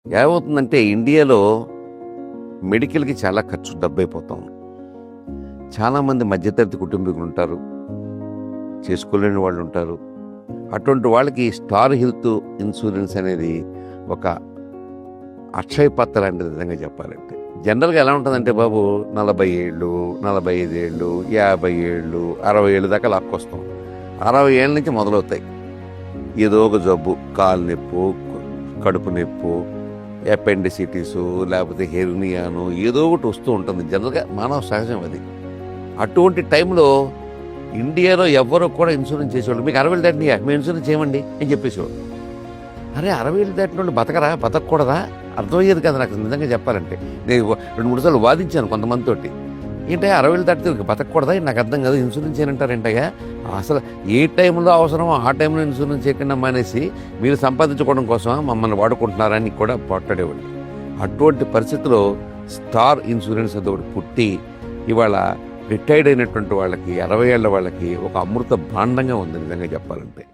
ఏమవుతుందంటే ఇండియాలో మెడికల్‌కి చాలా ఖర్చు డబ్బైపోతాం. చాలామంది మధ్యతరగతి కుటుంబీకులు ఉంటారు. చేసుకోలేని వాళ్ళు ఉంటారు. అటువంటి వాళ్ళకి స్టార్ హెల్త్ ఇన్సూరెన్స్ అనేది ఒక అక్షయ పాత్ర లాంటిది విధంగా చెప్పాలంటే. జనరల్‌గా ఎలా ఉంటుందంటే బాబు 40 ఏళ్ళు, 45 ఏళ్ళు, 50 ఏళ్ళు, 60 ఏళ్ళ దాకా లాక్కొస్తాం. 60 ఏళ్ళ నుంచి మొదలవుతాయి. ఏదో ఒక జబ్బు, కాలు నొప్పో, కడుపు నొప్పో, అపెండిసిటిసు, లేకపోతే హెర్నియాను ఏదో ఒకటి వస్తూ ఉంటుంది. జనరల్‌గా మానవ సహజం అది. అటువంటి టైంలో ఇండియాలో ఎవ్వరూ కూడా ఇన్సూరెన్స్ చేసేవాళ్ళు. మీకు 60 ఏళ్ళు దాటినాయా? మేము ఇన్సూరెన్స్ చేయమండి అని చెప్పేసేవాళ్ళు. అరే 60 ఏళ్ళు దాటిన వాళ్ళు బతకకూడదా? అర్థమయ్యేది కదా నాకు నిజంగా చెప్పాలంటే. నేను 2-3 సార్లు వాదించాను కొంతమందితోటి. ఏంటయ్యా 60 ఏళ్ళు దాటితే బతకూడదా? నాకు అర్థం కాదు. ఇన్సూరెన్స్ చేయనంటారేంటయ్యా? అసలు ఏ టైంలో అవసరమో ఆ టైంలో ఇన్సూరెన్స్ చేయకుండా మానేసి మీరు సంపాదించుకోవడం కోసం మమ్మల్ని వాడుకుంటున్నారని కూడా పోట్లాడేవాళ్ళు. అటువంటి పరిస్థితిలో స్టార్ ఇన్సూరెన్స్ అది ఒకటి పుట్టి ఇవాళ రిటైర్డ్ అయినటువంటి వాళ్ళకి 60 ఏళ్ల వాళ్ళకి ఒక అమృత భాండంగా ఉంది నిజంగా చెప్పాలంటే.